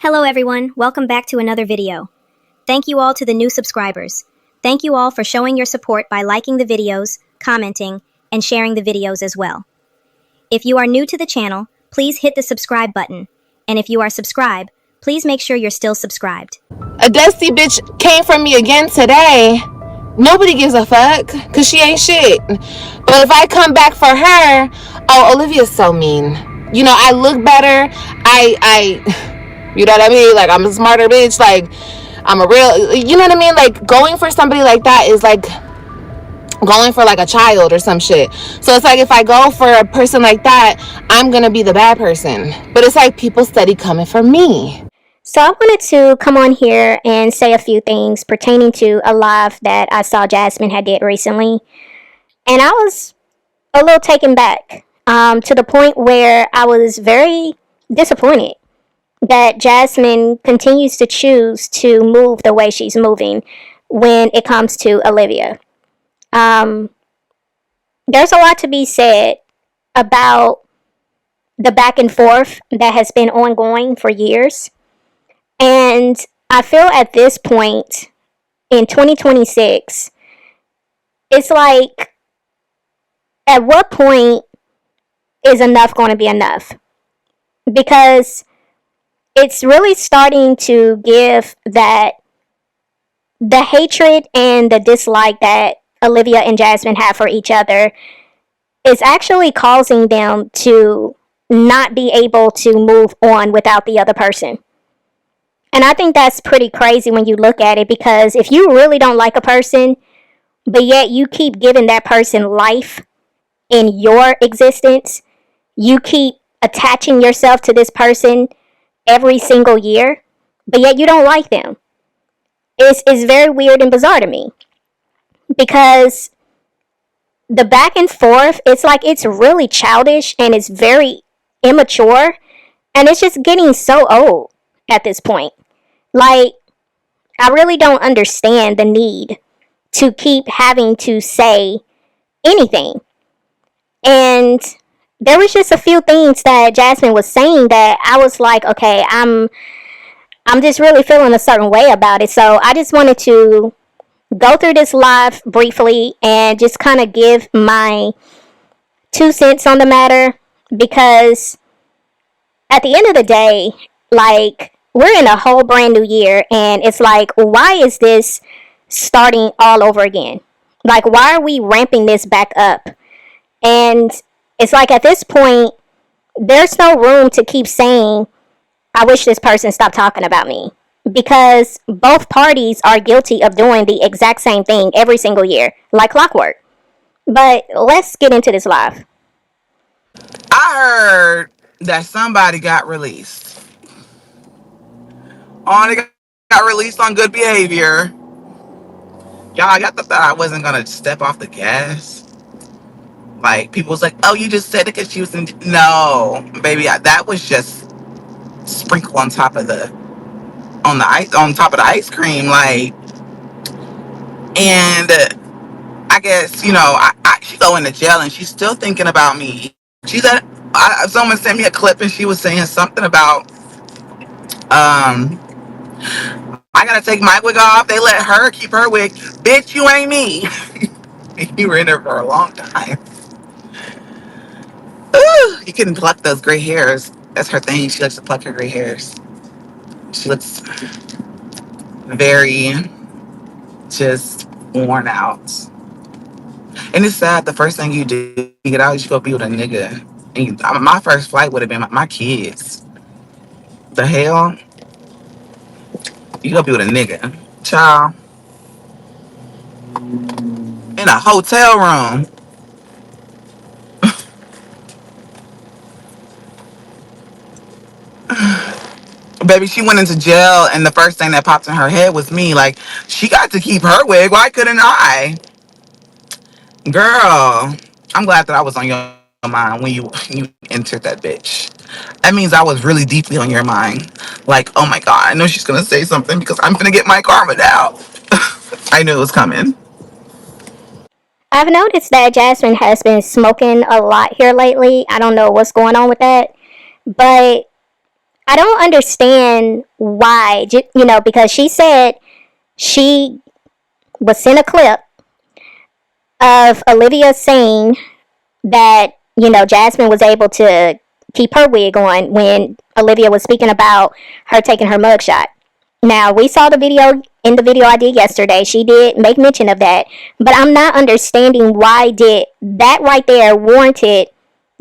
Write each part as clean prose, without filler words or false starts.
Hello everyone, welcome back to another video. Thank you all to the new subscribers. Thank you all for showing your support by liking the videos, commenting, and sharing the videos as well. If you are new to the channel, please hit the subscribe button. And if you are subscribed, please make sure you're still subscribed. A dusty bitch came for me again today. Nobody gives a fuck, cause she ain't shit. But if I come back for her, oh, Olivia's so mean. You know, I look better. You know what I mean? Like, I'm a smarter bitch. Like, I'm a real, you know what I mean? Like, going for somebody like that is like going for like a child or some shit. So it's like, if I go for a person like that, I'm gonna be the bad person. But it's like people steady coming for me. So I wanted to come on here and say a few things pertaining to a live that I saw Jasmine had did recently. And I was a little taken back to the point where I was very disappointed that Jasmine continues to choose to move the way she's moving when it comes to Olivia. There's a lot to be said about the back and forth that has been ongoing for years. And I feel at this point in 2026, it's like, at what point is enough going to be enough? Because it's really starting to give that the hatred and the dislike that Olivia and Jasmine have for each other is actually causing them to not be able to move on without the other person. And I think that's pretty crazy when you look at it, because if you really don't like a person, but yet you keep giving that person life in your existence, you keep attaching yourself to this person every single year, but yet you don't like them. It's very weird and bizarre to me, because the back and forth, it's like it's really childish and it's very immature, and it's just getting so old at this point. Like, I really don't understand the need to keep having to say anything. And there was just a few things that Jasmine was saying that I was like, okay, I'm just really feeling a certain way about it. So I just wanted to go through this live briefly and just kind of give my 2 cents on the matter, because at the end of the day, like, we're in a whole brand new year, and it's like, why is this starting all over again? Like, why are we ramping this back up? And it's like, at this point, there's no room to keep saying, I wish this person stopped talking about me, because both parties are guilty of doing the exact same thing every single year, like clockwork. But let's get into this live. I heard that somebody got released. They got released on good behavior. Y'all, I got the thought I wasn't gonna step off the gas. Like, people was like, "Oh, you just said it because she was in." No, baby, that was just sprinkle on top of the ice cream. Like, and I guess, you know, she go into jail and she's still thinking about me. She said, someone sent me a clip and she was saying something about I gotta take my wig off. They let her keep her wig. Bitch, you ain't me. You were in there for a long time. Ooh, you couldn't pluck those gray hairs. That's her thing. She likes to pluck her gray hairs. She looks very just worn out. And it's sad. The first thing you do, you get out, you go be with a nigga. And my first flight would have been my kids. The hell? You go be with a nigga. Child. In a hotel room. Baby, she went into jail, and the first thing that popped in her head was me. Like, she got to keep her wig. Why couldn't I? Girl, I'm glad that I was on your mind when you entered that bitch. That means I was really deeply on your mind. Like, oh my God, I know she's going to say something because I'm going to get my karma now. I knew it was coming. I've noticed that Jasmine has been smoking a lot here lately. I don't know what's going on with that, but I don't understand why, because she said she was sent a clip of Olivia saying that, Jasmine was able to keep her wig on when Olivia was speaking about her taking her mugshot. Now, we saw the video in the video I did yesterday. She did make mention of that. But I'm not understanding why did that right there warranted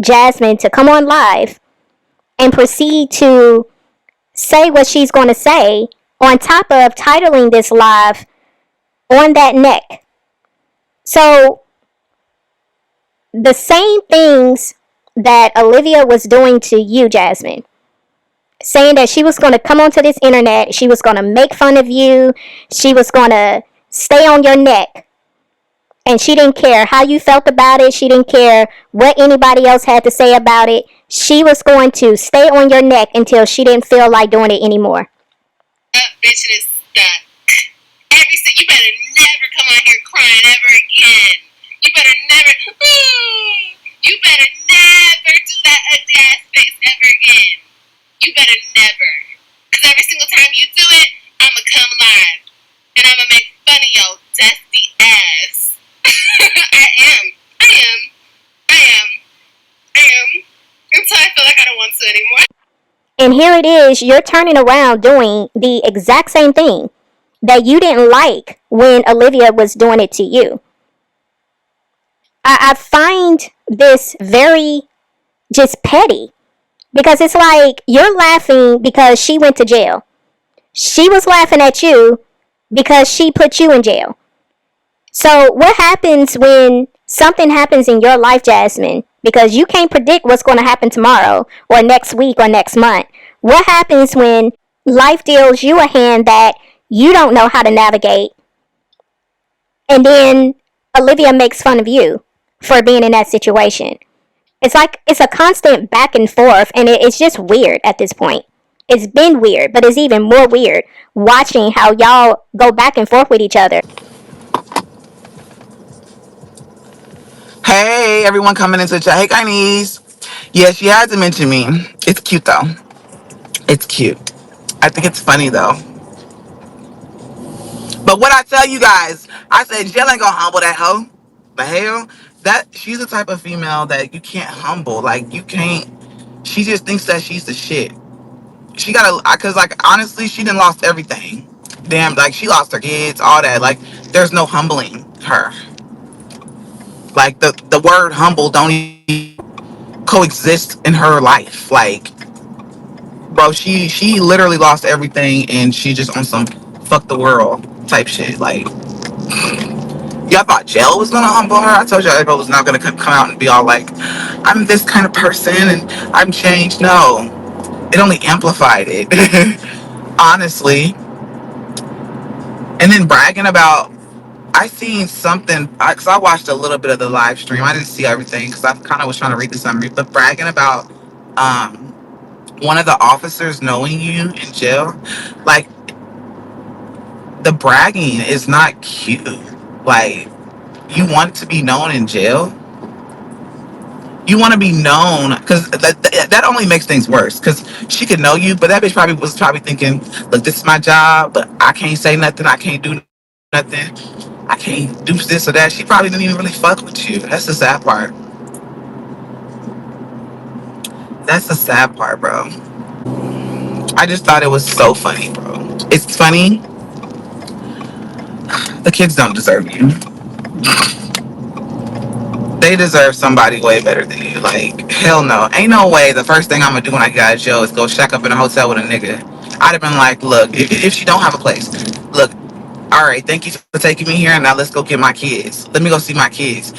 Jasmine to come on live and proceed to say what she's going to say on top of titling this live on that neck. So, the same things that Olivia was doing to you, Jasmine, saying that she was going to come onto this internet, she was going to make fun of you, she was going to stay on your neck, and she didn't care how you felt about it, she didn't care what anybody else had to say about it. She was going to stay on your neck until she didn't feel like doing it anymore. Bitch is stuck. You better never come on here crying ever again. You better never. You better never do that ugly ass face ever again. You better never. Because every single time you do it, I'ma come live. And I'ma make fun of your dusty ass. I am. Until I feel like I don't want to anymore. And here it is, you're turning around doing the exact same thing that you didn't like when Olivia was doing it to you. I find this very just petty, because it's like you're laughing because she went to jail. She was laughing at you because she put you in jail. So what happens when something happens in your life, Jasmine, because you can't predict what's going to happen tomorrow or next week or next month? What happens when life deals you a hand that you don't know how to navigate, and then Olivia makes fun of you for being in that situation? It's like it's a constant back and forth, and it's just weird at this point. It's been weird, but it's even more weird watching how y'all go back and forth with each other. Hey, everyone coming into the chat. Hey, Guyanese. Yeah, she had to mention me. It's cute, though. It's cute. I think it's funny, though. But what I tell you guys, I said, Jill ain't gonna humble that hoe. The hell? She's the type of female that you can't humble. Like, you can't. She just thinks that she's the shit. She gotta, because, like, honestly, she done lost everything. Damn, like, she lost her kids, all that. Like, there's no humbling her. Like, the word humble don't even coexist in her life. Like, bro, she literally lost everything, and she just on some fuck the world type shit. Like, y'all thought Jill was gonna humble her? I told y'all everybody was not gonna come out and be all like, I'm this kind of person and I'm changed. No, it only amplified it. Honestly. And then bragging about, I seen something, because I watched a little bit of the live stream. I didn't see everything because I kind of was trying to read the summary, but bragging about um, one of the officers knowing you in jail, like, the bragging is not cute. Like, you want to be known in jail? You want to be known, because that only makes things worse, because she could know you, but that bitch probably was thinking, look, this is my job, but I can't say nothing, I can't do nothing, I can't do this or that. She probably didn't even really fuck with you. That's the sad part. That's the sad part, bro. I just thought it was so funny, bro. It's funny. The kids don't deserve you. They deserve somebody way better than you. Like, hell no. Ain't no way the first thing I'm gonna do when I get out of jail is go shack up in a hotel with a nigga. I'd have been like, look, if she don't have a place, look, all right, thank you for taking me here, and now let's go get my kids. Let me go see my kids.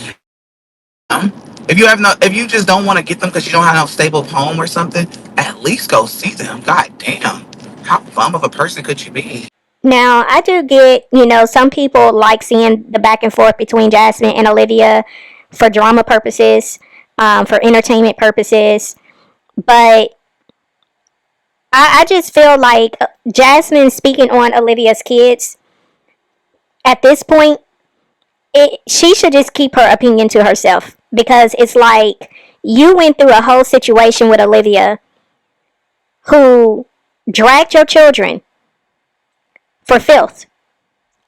If you just don't want to get them because you don't have no stable home or something, at least go see them. God damn. How bum of a person could you be? Now, I do get, some people like seeing the back and forth between Jasmine and Olivia for drama purposes, for entertainment purposes. But I just feel like Jasmine speaking on Olivia's kids, at this point, she should just keep her opinion to herself. Because it's like you went through a whole situation with Olivia who dragged your children for filth.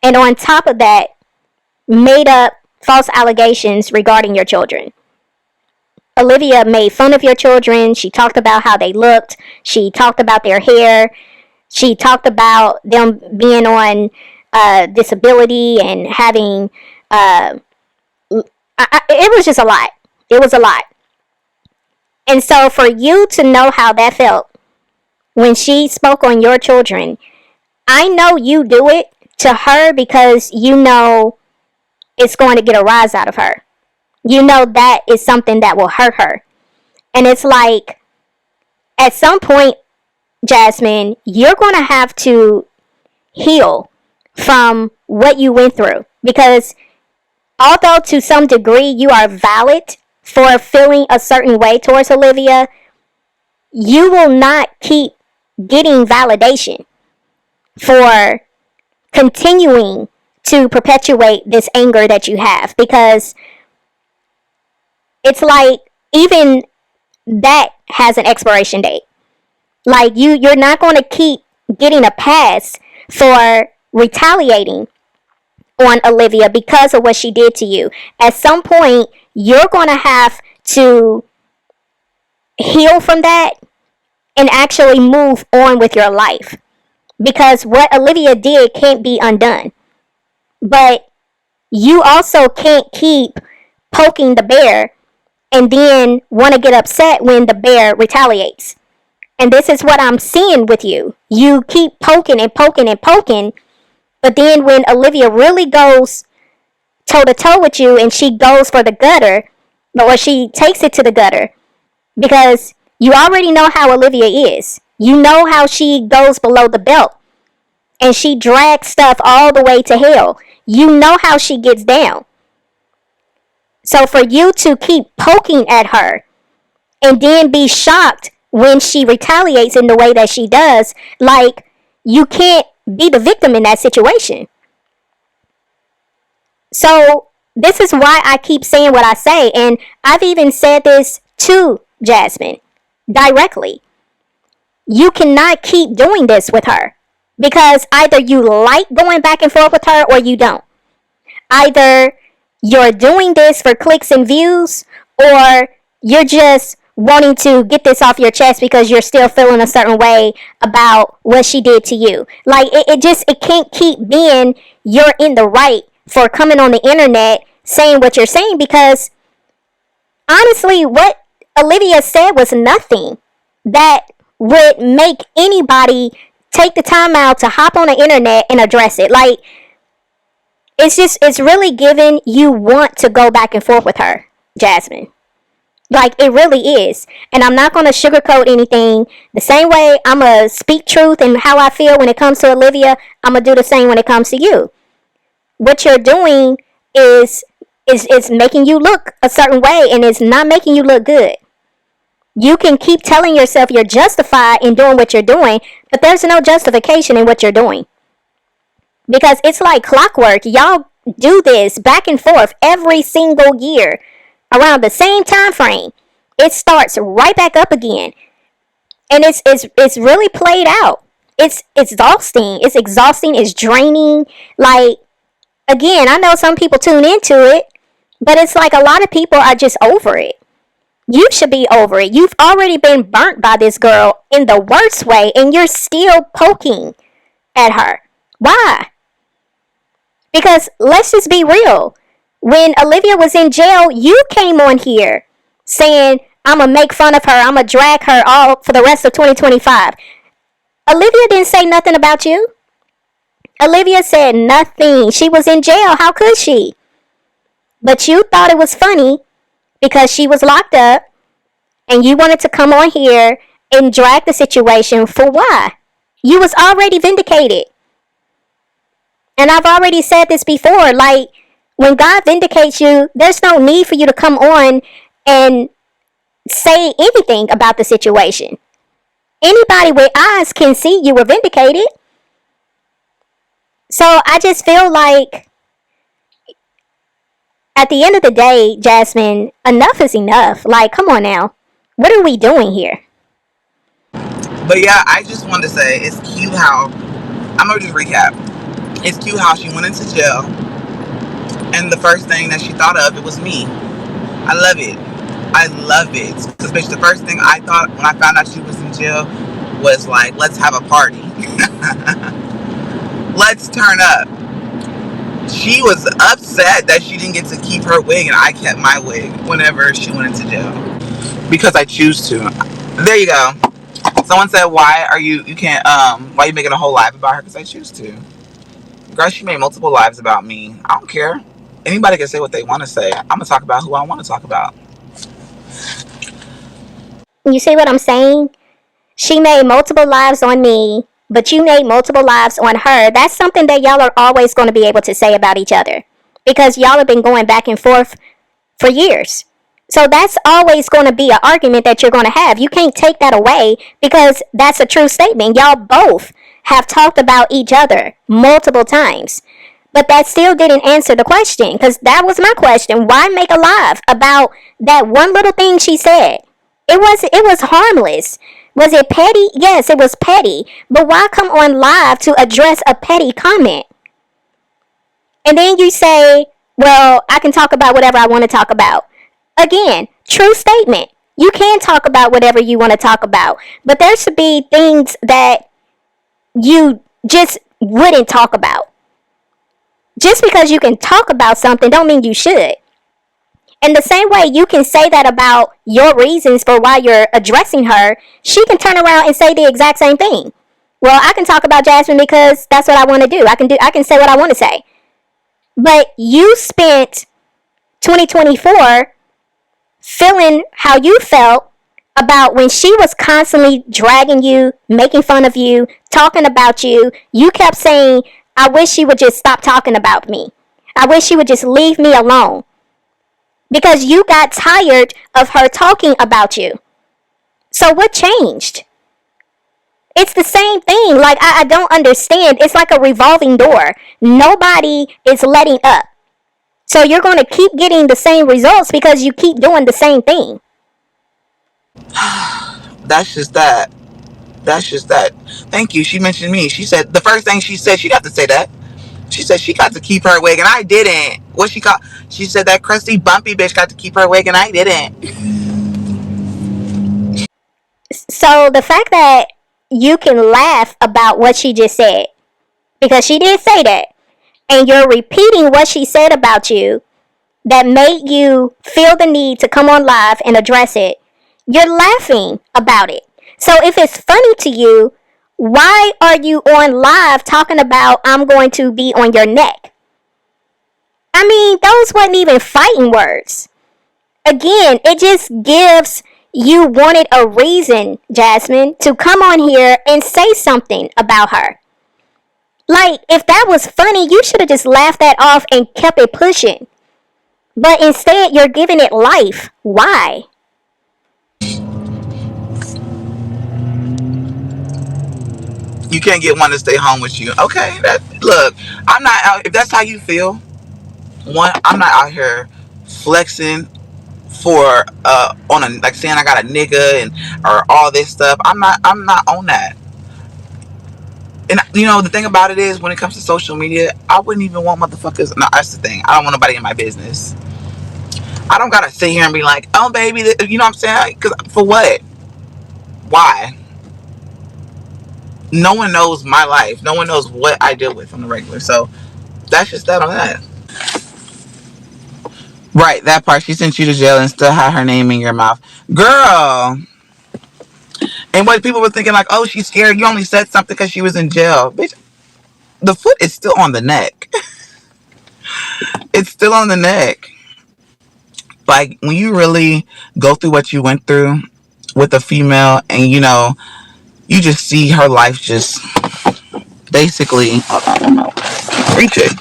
And on top of that, made up false allegations regarding your children. Olivia made fun of your children. She talked about how they looked. She talked about their hair. She talked about them being on disability and having. It was just a lot. It was a lot. And so for you to know how that felt when she spoke on your children, I know you do it to her because you know it's going to get a rise out of her. You know that is something that will hurt her. And it's like, at some point, Jasmine, you're going to have to heal from what you went through. Because although to some degree you are valid for feeling a certain way towards Olivia, you will not keep getting validation for continuing to perpetuate this anger that you have. Because it's like even that has an expiration date. Like you're not going to keep getting a pass for retaliating on Olivia because of what she did to you. At some point, you're going to have to heal from that and actually move on with your life. Because what Olivia did can't be undone. But you also can't keep poking the bear and then want to get upset when the bear retaliates. And this is what I'm seeing with you. You keep poking and poking and poking, but then when Olivia really goes toe to toe with you and she goes for the gutter, or she takes it to the gutter, because you already know how Olivia is. You know how she goes below the belt and she drags stuff all the way to hell. You know how she gets down. So for you to keep poking at her and then be shocked when she retaliates in the way that she does, like, you can't be the victim in that situation. So this is why I keep saying what I say, and I've even said this to Jasmine directly. You cannot keep doing this with her, because either you like going back and forth with her or you don't. Either you're doing this for clicks and views, or you're just wanting to get this off your chest because you're still feeling a certain way about what she did to you. Like, it can't keep being you're in the right for coming on the internet saying what you're saying, because honestly, what Olivia said was nothing that would make anybody take the time out to hop on the internet and address it. Like, it's really giving you want to go back and forth with her, Jasmine. Like, it really is. And I'm not going to sugarcoat anything. The same way I'm going to speak truth and how I feel when it comes to Olivia, I'm going to do the same when it comes to you. What you're doing is making you look a certain way, and it's not making you look good. You can keep telling yourself you're justified in doing what you're doing, but there's no justification in what you're doing. Because it's like clockwork. Y'all do this back and forth every single year around the same time frame. It starts right back up again. And it's really played out. It's exhausting. It's exhausting. It's draining. Like, again, I know some people tune into it, but it's like a lot of people are just over it. You should be over it. You've already been burnt by this girl in the worst way, and you're still poking at her. Why? Because let's just be real. When Olivia was in jail, you came on here saying, I'm going to make fun of her. I'm going to drag her all for the rest of 2025. Olivia didn't say nothing about you. Olivia said nothing. She was in jail. How could she? But you thought it was funny because she was locked up, and you wanted to come on here and drag the situation. For why? You was already vindicated. And I've already said this before. Like, when God vindicates you, there's no need for you to come on and say anything about the situation. Anybody with eyes can see you were vindicated. So I just feel like at the end of the day, Jasmine, enough is enough. Like, come on now. What are we doing here? But yeah, I just wanted to say it's cute how I'm gonna just recap. It's cute how she went into jail, and the first thing that she thought of it was me. I love it. I love it because bitch, the first thing I thought when I found out she was in jail was like, let's have a party. Let's turn up. She was upset that she didn't get to keep her wig and I kept my wig whenever she went into jail because I choose to. There you go. Someone said, "Why are you can't why are you making a whole live about her?" Because I choose to. Girl, she made multiple lives about me. I don't care. Anybody can say what they want to say. I'm gonna talk about who I want to talk about. You see what I'm saying? She made multiple lives on me, but you made multiple lives on her. That's something that y'all are always going to be able to say about each other because y'all have been going back and forth for years. So that's always going to be an argument that you're going to have. You can't take that away because that's a true statement. Y'all both have talked about each other multiple times. But that still didn't answer the question because that was my question. Why make a live about that one little thing she said? It was harmless. Was it petty? Yes, it was petty. But why come on live to address a petty comment? And then you say, well, I can talk about whatever I want to talk about. Again, true statement. You can talk about whatever you want to talk about. But there should be things that you just wouldn't talk about. Just because you can talk about something don't mean you should. And the same way you can say that about your reasons for why you're addressing her, she can turn around and say the exact same thing. Well, I can talk about Jasmine because that's what I want to do. I can say what I want to say. But you spent 2024 feeling how you felt about when she was constantly dragging you, making fun of you, talking about you. You kept saying, I wish she would just stop talking about me. I wish she would just leave me alone. Because you got tired of her talking about you. So what changed? It's the same thing. Like, I don't understand. It's like a revolving door. Nobody is letting up. So you're going to keep getting the same results because you keep doing the same thing. That's just that. That's just that. Thank you. She mentioned me. She said the first thing she said, she got to say that. She said she got to keep her wig and I didn't. What she called? She said that crusty bumpy bitch got to keep her wig and I didn't. So the fact that you can laugh about what she just said, because she did say that, and you're repeating what she said about you that made you feel the need to come on live and address it, you're laughing about it. So if it's funny to you, why are you on live talking about I'm going to be on your neck? I mean, those weren't even fighting words. Again, it just gives you wanted a reason, Jasmine, to come on here and say something about her. Like, if that was funny, you should have just laughed that off and kept it pushing. But instead, you're giving it life. Why? You can't get one to stay home with you. Okay, look, I'm not out. If that's how you feel, I'm not out here flexing for on a like saying I got a nigga and or all this stuff. I'm not on that. And you know the thing about it is when it comes to social media, I wouldn't even want motherfuckers. No, that's the thing. I don't want nobody in my business. I don't gotta sit here and be like, oh baby, you know what I'm saying? Because for what? Why? No one knows my life. No one knows what I deal with on the regular. So that's just that on that. Right, that part. She sent you to jail and still had her name in your mouth, girl. And what people were thinking, like, oh, she's scared. You only said something because she was in jail, bitch. The foot is still on the neck. It's still on the neck. Like when you really go through what you went through with a female, and you know, you just see her life just basically. I don't know. Reach it.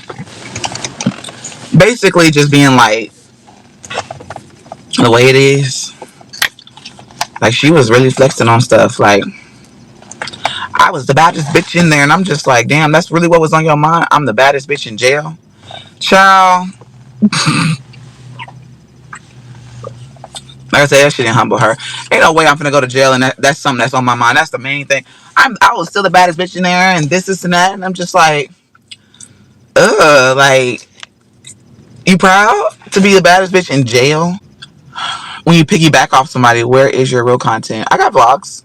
Basically, just being like the way it is. Like she was really flexing on stuff. Like I was the baddest bitch in there, and I'm just like, damn, that's really what was on your mind. I'm the baddest bitch in jail, child. Like I said, that shit didn't humble her. Ain't no way I'm finna go to jail, and that's something that's on my mind. That's the main thing. I was still the baddest bitch in there, and this and that, and I'm just like, like, you proud to be the baddest bitch in jail? When you piggyback off somebody, where is your real content? I got vlogs.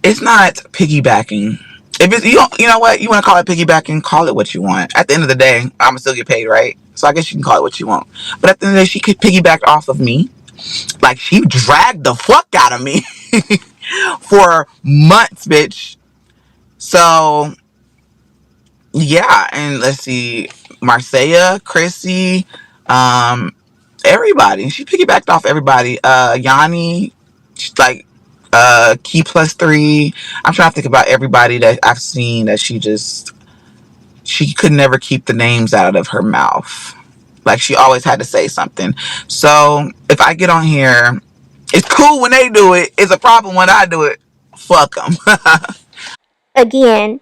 It's not piggybacking. If it's you know what, you want to call it piggybacking, call it what you want. At the end of the day, I'ma still get paid, right? So I guess you can call it what you want. But at the end of the day, she could piggyback off of me. Like, she dragged the fuck out of me for months, bitch. So yeah, and let's see, Marcia, Chrissy, um, everybody. She piggybacked off everybody. Yanni, like, Key plus three. I'm trying to think about everybody that I've seen that she could never keep the names out of her mouth. Like, she always had to say something. So if I get on here, it's cool when they do it. It's a problem when I do it. Fuck them. Again,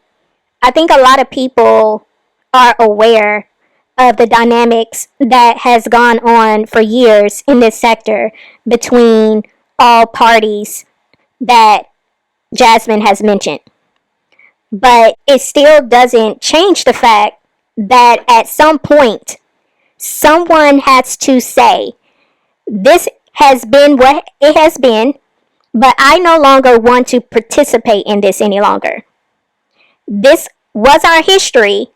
I think a lot of people are aware of the dynamics that has gone on for years in this sector between all parties that Jasmine has mentioned. But it still doesn't change the fact that at some point, someone has to say, this has been what it has been, but I no longer want to participate in this any longer. This was our history,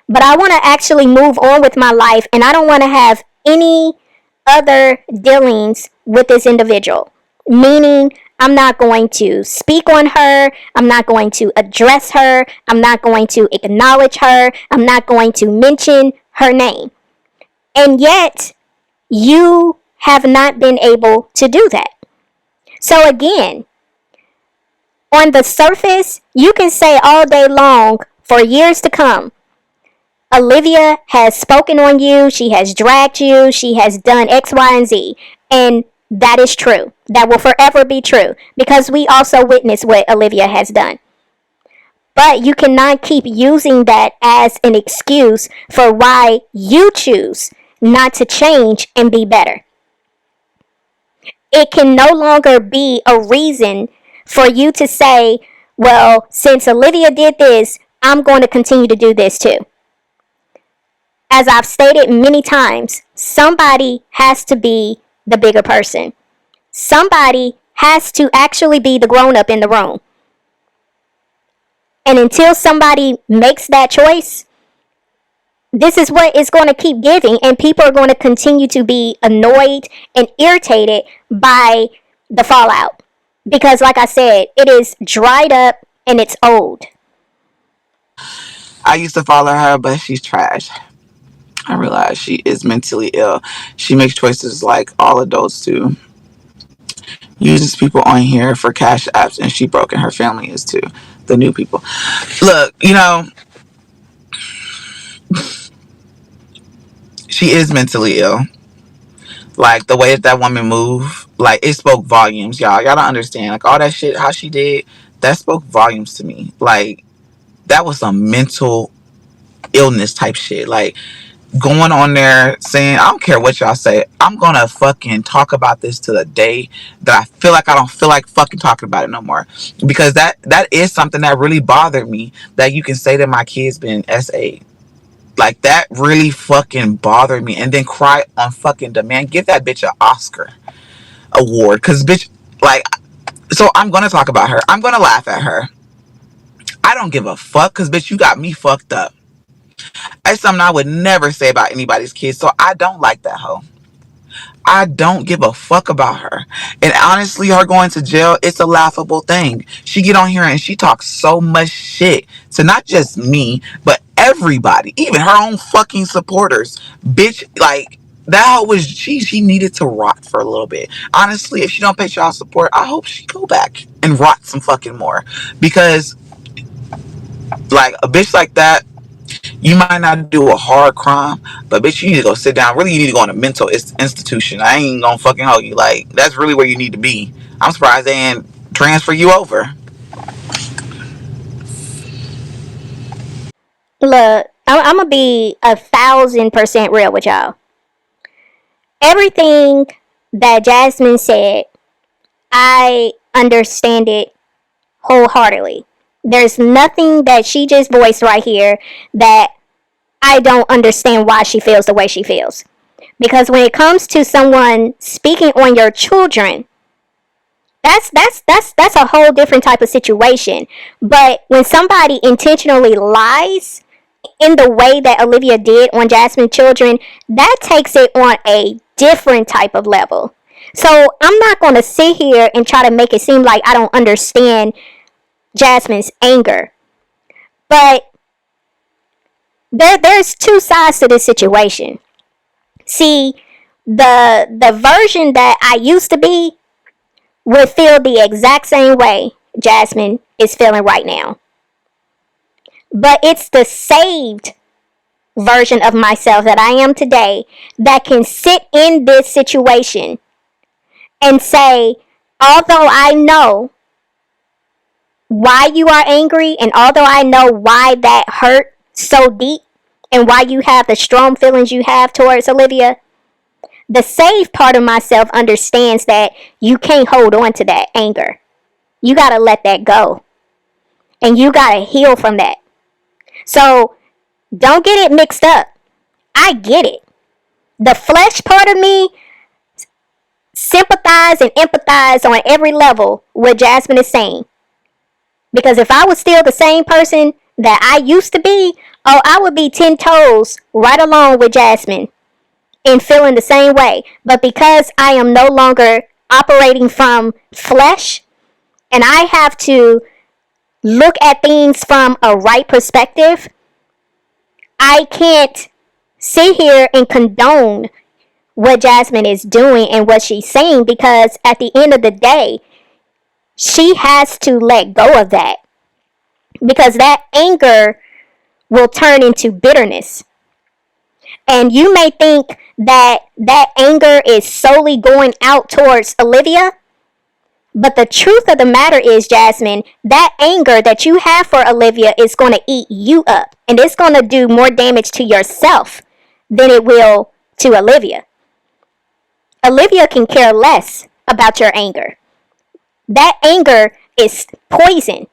but I want to actually move on with my life, and I don't want to have any other dealings with this individual. Meaning, I'm not going to speak on her, I'm not going to address her, I'm not going to acknowledge her, I'm not going to mention her name. And yet, you have not been able to do that. So, again, on the surface, you can say all day long for years to come, Olivia has spoken on you, she has dragged you, she has done X, Y, and Z. And that is true. That will forever be true because we also witnessed what Olivia has done. But you cannot keep using that as an excuse for why you choose not to change and be better. It can no longer be a reason for you to say, well, since Olivia did this, I'm going to continue to do this too. As I've stated many times, somebody has to be the bigger person. Somebody has to actually be the grown up in the room. And until somebody makes that choice, this is what it's going to keep giving, and people are going to continue to be annoyed and irritated by the fallout. Because, like I said, it is dried up and it's old. I used to follow her, but she's trash. I realize she is mentally ill. She makes choices like all adults do. Uses people on here for cash apps, and she broke, and her family is too. The new people. Look, she is mentally ill. Like, the way that woman moved, like, it spoke volumes, y'all. Y'all don't understand. Like, all that shit, how she did, that spoke volumes to me. Like, that was some mental illness type shit. Like, going on there saying, I don't care what y'all say, I'm gonna fucking talk about this to the day that I feel like I don't feel like fucking talking about it no more. Because that is something that really bothered me, that you can say that my kid's been SA. Like, that really fucking bothered me. And then cry on fucking demand. Give that bitch an Oscar award. Cause bitch, like, so I'm gonna talk about her. I'm gonna laugh at her. I don't give a fuck, cause bitch, you got me fucked up. That's something I would never say about anybody's kids. So I don't like that hoe. I don't give a fuck about her. And honestly, her going to jail, it's a laughable thing. She get on here and she talks so much shit to not just me, but everybody, even her own fucking supporters. Bitch, like, that hoe was, she needed to rot for a little bit. Honestly, if she don't pay child support, I hope she go back and rot some fucking more. Because, like, a bitch like that, you might not do a hard crime, but bitch, you need to go sit down. Really, you need to go in a mental institution. I ain't gonna fucking hold you. Like, that's really where you need to be. I'm surprised they ain't transfer you over. Look, I'm going to be 1,000% real with y'all. Everything that Jasmine said, I understand it wholeheartedly. There's nothing that she just voiced right here that I don't understand why she feels the way she feels. Because when it comes to someone speaking on your children, that's a whole different type of situation. But when somebody intentionally lies in the way that Olivia did on Jasmine's children, that takes it on a different type of level. So I'm not going to sit here and try to make it seem like I don't understand Jasmine's anger. But there's two sides to this situation. See, the version that I used to be would feel the exact same way Jasmine is feeling right now. But it's the saved version of myself that I am today that can sit in this situation and say, although I know why you are angry and although I know why that hurt so deep and why you have the strong feelings you have towards Olivia, the saved part of myself understands that you can't hold on to that anger. You got to let that go. And you got to heal from that. So don't get it mixed up. I get it. The flesh part of me sympathize and empathize on every level with Jasmine is saying. Because if I was still the same person that I used to be, oh, I would be 10 toes right along with Jasmine and feeling the same way. But because I am no longer operating from flesh and I have to look at things from a right perspective, I can't sit here and condone what Jasmine is doing and what she's saying, because at the end of the day, she has to let go of that, because that anger will turn into bitterness. And you may think that that anger is solely going out towards Olivia, but the truth of the matter is, Jasmine, that anger that you have for Olivia is going to eat you up, and it's going to do more damage to yourself than it will to Olivia. Olivia can care less about your anger. That anger is poison.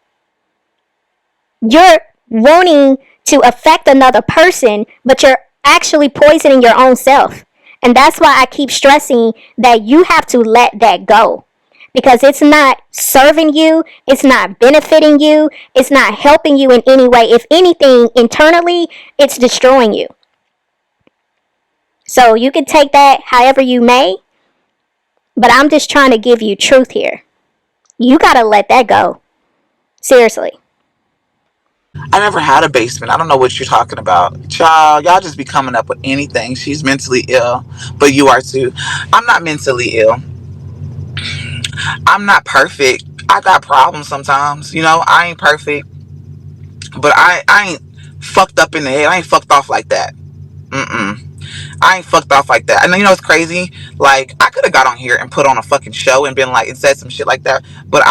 You're wanting to affect another person, but you're actually poisoning your own self. And that's why I keep stressing that you have to let that go. Because it's not serving you, it's not benefiting you, it's not helping you in any way. If anything, internally, it's destroying you. So you can take that however you may, but I'm just trying to give you truth here. You gotta let that go. Seriously. I never had a basement. I don't know what you're talking about. Child, y'all just be coming up with anything. She's mentally ill, but you are too. I'm not mentally ill. I'm not perfect. I got problems sometimes. You know, I ain't perfect, but I ain't fucked up in the head. I ain't fucked off like that. Mm-mm. I ain't fucked off like that. And you know it's crazy? Like, I could have got on here and put on a fucking show and been like, and said some shit like that. But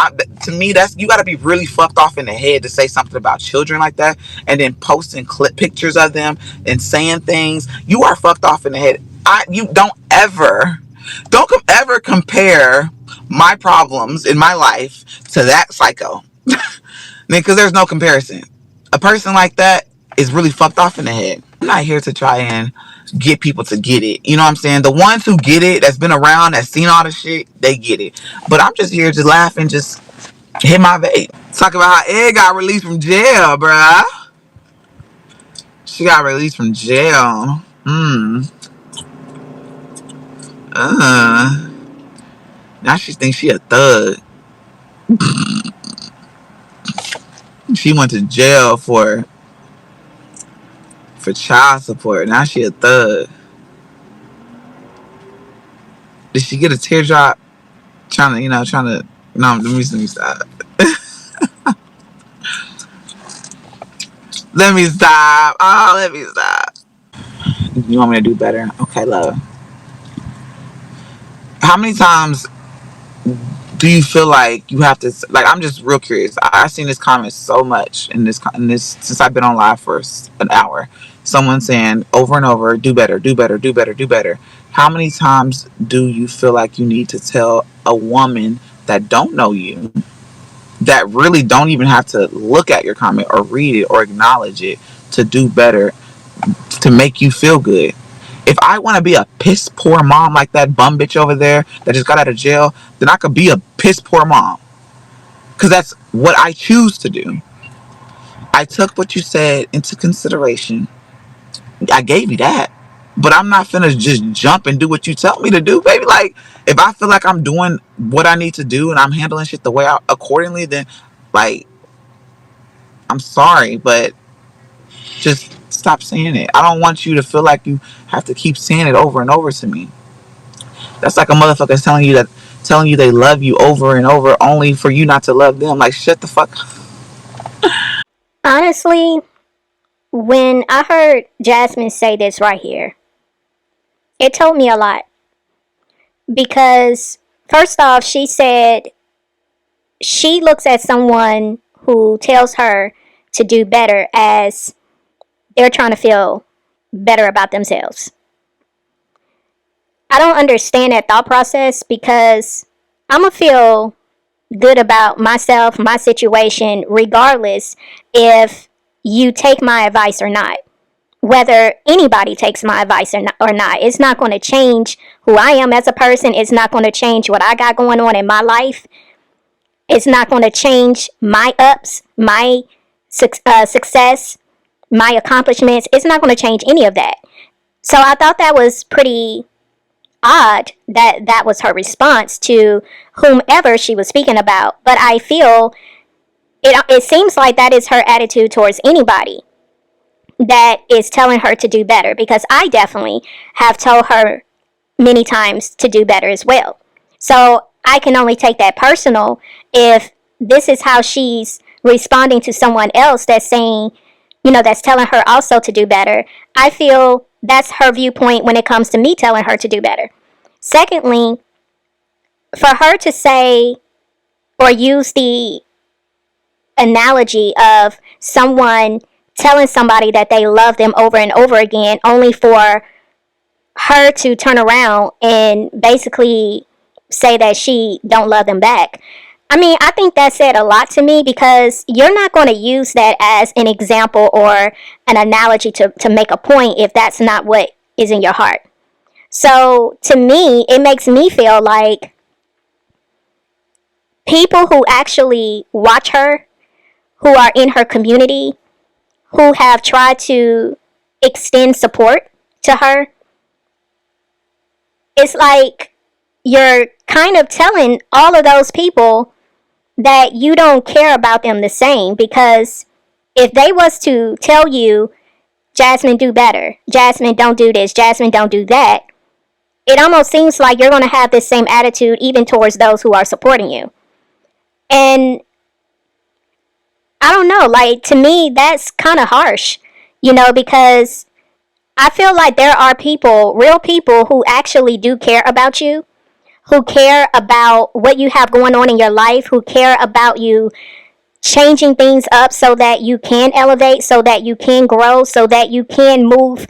to me, that's, you gotta be really fucked off in the head to say something about children like that and then posting clip pictures of them and saying things. You are fucked off in the head. You don't ever compare my problems in my life to that psycho. Because there's no comparison. A person like that is really fucked off in the head. I'm not here to try and get people to get it. You know what I'm saying? The ones who get it, that's been around, that's seen all the shit, they get it. But I'm just here to laugh and just hit my vape. Talk about how Ed got released from jail, bruh. She got released from jail. Now she thinks she a thug. She went to jail for child support. Now she a thug. Did she get a teardrop? Trying to. No, let me stop. Let me stop. Oh, let me stop. You want me to do better? Okay, love. How many times do you feel like you have to, like, I'm just real curious. I've seen this comment so much in this since I've been on live for an hour. Someone saying over and over, do better, do better, do better, do better. How many times do you feel like you need to tell a woman that don't know you, that really don't even have to look at your comment or read it or acknowledge it, to do better, to make you feel good? If I want to be a piss poor mom like that bum bitch over there that just got out of jail, then I could be a piss poor mom. Because that's what I choose to do. I took what you said into consideration. I gave you that. But I'm not finna just jump and do what you tell me to do, baby. Like, if I feel like I'm doing what I need to do and I'm handling shit the way accordingly, then, like, I'm sorry, but just stop saying it. I don't want you to feel like you have to keep saying it over and over to me. That's like a motherfucker telling you they love you over and over only for you not to love them. Like, shut the fuck up. Honestly, when I heard Jasmine say this right here, it told me a lot. Because, first off, she said she looks at someone who tells her to do better as they're trying to feel better about themselves. I don't understand that thought process because I'm going to feel good about myself, my situation, regardless if you take my advice or not. Whether anybody takes my advice or not, it's not going to change who I am as a person. It's not going to change what I got going on in my life. It's not going to change my ups, my success, my accomplishments. It's not going to change any of that. So I thought that was pretty odd that that was her response to whomever she was speaking about. But I feel it seems like that is her attitude towards anybody that is telling her to do better, because I definitely have told her many times to do better as well. So I can only take that personal if this is how she's responding to someone else that's saying, that's telling her also to do better. I feel that's her viewpoint when it comes to me telling her to do better. Secondly, for her to say or use the analogy of someone telling somebody that they love them over and over again, only for her to turn around and basically say that she don't love them back. I mean, I think that said a lot to me, because you're not going to use that as an example or an analogy to make a point if that's not what is in your heart. So to me, it makes me feel like people who actually watch her, who are in her community, who have tried to extend support to her, it's like you're kind of telling all of those people that you don't care about them the same. Because if they was to tell you, Jasmine, do better, Jasmine, don't do this, Jasmine, don't do that, it almost seems like you're going to have this same attitude even towards those who are supporting you. And I don't know, like, to me, that's kind of harsh, because I feel like there are people, real people, who actually do care about you, who care about what you have going on in your life, who care about you changing things up so that you can elevate, so that you can grow, so that you can move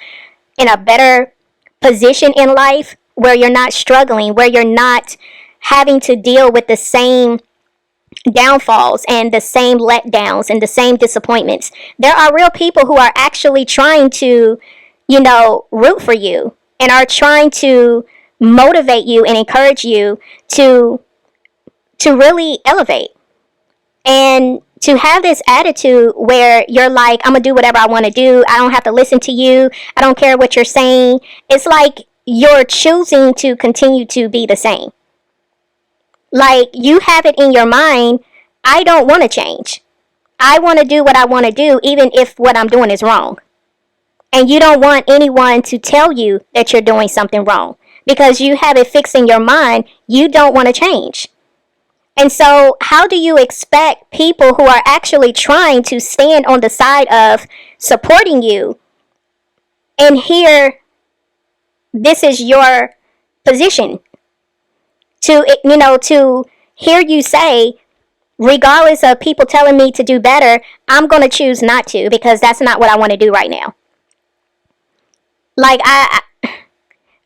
in a better position in life where you're not struggling, where you're not having to deal with the same downfalls and the same letdowns and the same disappointments. There are real people who are actually trying to, root for you and are trying to motivate you and encourage you to really elevate. And to have this attitude where you're like, I'm gonna do whatever I want to do, I don't have to listen to you, I don't care what you're saying, it's like you're choosing to continue to be the same. Like, you have it in your mind, I don't want to change, I want to do what I want to do even if what I'm doing is wrong. And you don't want anyone to tell you that you're doing something wrong, because you have it fixed in your mind you don't want to change. And so how do you expect people who are actually trying to stand on the side of supporting you, and here this is your position, to hear you say, regardless of people telling me to do better, I'm going to choose not to, because that's not what I want to do right now. Like,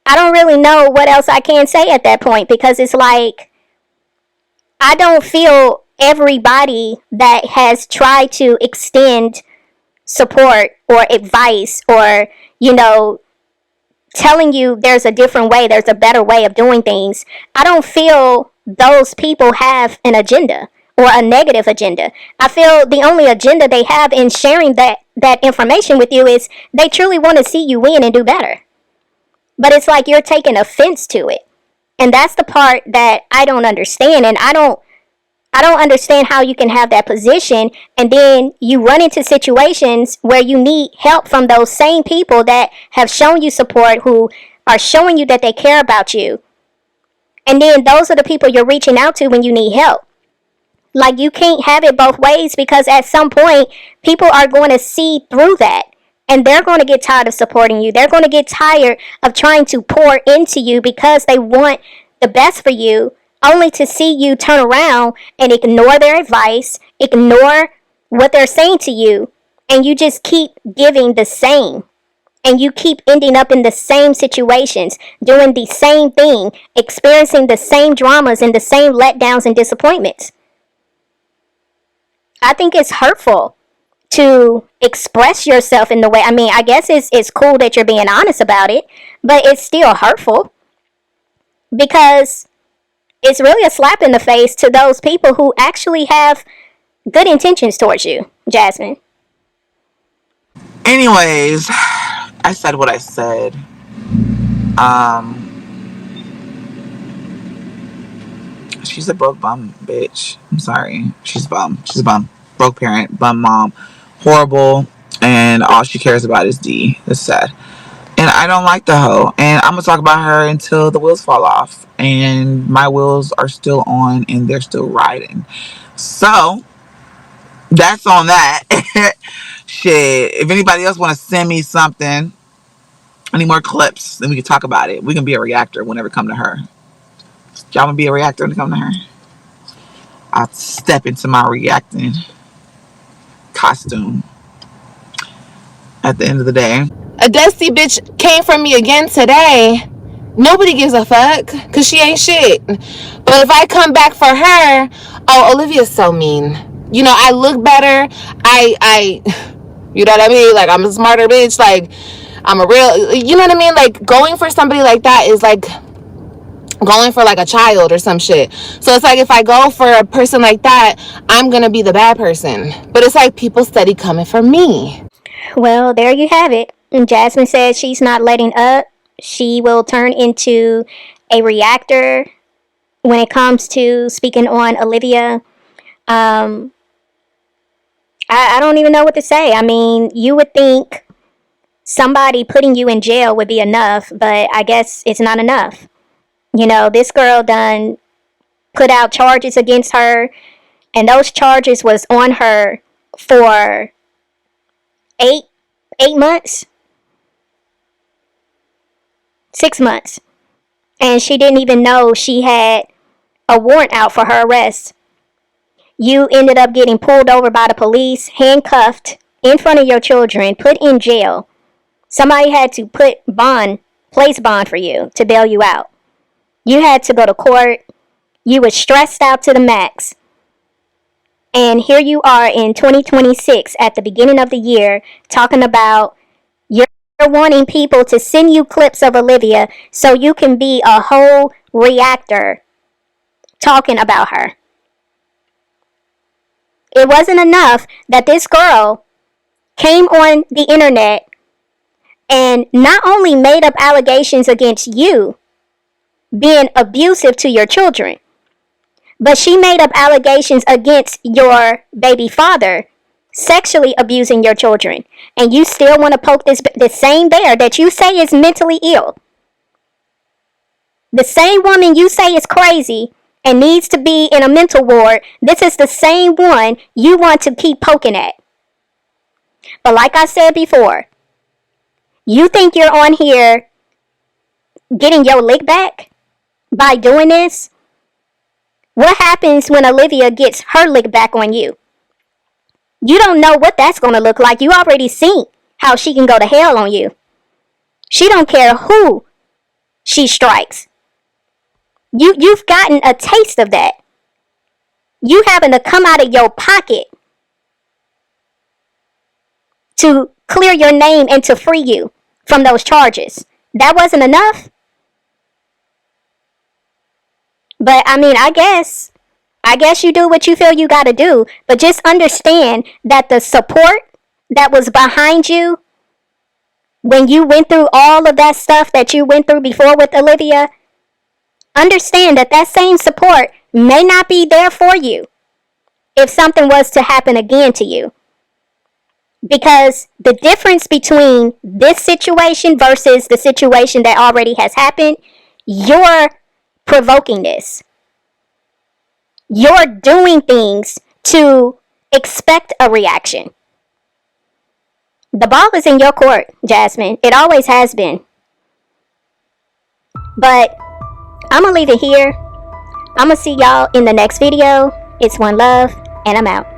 I don't really know what else I can say at that point, because it's like, I don't feel everybody that has tried to extend support or advice, or, you know, telling you there's a different way, there's a better way of doing things, I don't feel those people have an agenda or a negative agenda. I feel the only agenda they have in sharing that information with you is they truly want to see you win and do better. But it's like you're taking offense to it. And that's the part that I don't understand. And I don't understand how you can have that position and then you run into situations where you need help from those same people that have shown you support, who are showing you that they care about you. And then those are the people you're reaching out to when you need help. Like, you can't have it both ways, because at some point, people are going to see through that. And they're going to get tired of supporting you. They're going to get tired of trying to pour into you because they want the best for you, only to see you turn around and ignore their advice, ignore what they're saying to you, and you just keep giving the same. And you keep ending up in the same situations, doing the same thing, experiencing the same dramas and the same letdowns and disappointments. I think it's hurtful to express yourself in the way. I mean, I guess it's cool that you're being honest about it, but it's still hurtful, because it's really a slap in the face to those people who actually have good intentions towards you, Jasmine. Anyways, I said what I said. She's a broke bum bitch. I'm sorry. She's bum. She's a bum. Broke parent, bum mom, horrible, and all she cares about is D. It's sad. And I don't like the hoe. And I'm gonna talk about her until the wheels fall off. And my wheels are still on and they're still riding. So that's on that. Shit. If anybody else wanna send me something, any more clips, then we can talk about it. We can be a reactor whenever it come to her. Y'all wanna be a reactor when it come to her? I'll step into my reacting costume at the end of the day. A dusty bitch came for me again today. Nobody gives a fuck because she ain't shit. But if I come back for her, oh, Olivia's so mean. You know, I look better. I you know what I mean? Like, I'm a smarter bitch. Like, I'm a real, you know what I mean? Like, going for somebody like that is like going for like a child or some shit. So it's like, if I go for a person like that, I'm gonna be the bad person. But it's like people steady coming for me. Well, there you have it. And Jasmine says she's not letting up. She will turn into a reactor when it comes to speaking on Olivia. I don't even know what to say. I mean, you would think somebody putting you in jail would be enough, but I guess it's not enough. You know, this girl done put out charges against her, and those charges was on her for eight months, 6 months, and she didn't even know she had a warrant out for her arrest. You ended up getting pulled over by the police, handcuffed in front of your children, put in jail. Somebody had to place bond for you to bail you out. You had to go to court. You were stressed out to the max. And here you are in 2026 at the beginning of the year talking about you're wanting people to send you clips of Olivia so you can be a whole reactor talking about her. It wasn't enough that this girl came on the internet and not only made up allegations against you being abusive to your children, but she made up allegations against your baby father sexually abusing your children. And you still want to poke this same bear that you say is mentally ill. The same woman you say is crazy and needs to be in a mental ward, this is the same one you want to keep poking at. But like I said before, you think you're on here getting your lick back by doing this? What happens when Olivia gets her lick back on you? You don't know what that's going to look like. You already seen how she can go to hell on you. She don't care who she strikes. You've gotten a taste of that. You having to come out of your pocket to clear your name and to free you from those charges. That wasn't enough. But I mean, I guess you do what you feel you got to do, but just understand that the support that was behind you when you went through all of that stuff that you went through before with Olivia, understand that that same support may not be there for you if something was to happen again to you. Because the difference between this situation versus the situation that already has happened, you're provoking this. You're doing things to expect a reaction. The ball is in your court, Jasmine. It always has been. But I'm going to leave it here. I'm going to see y'all in the next video. It's OneLove, and I'm out.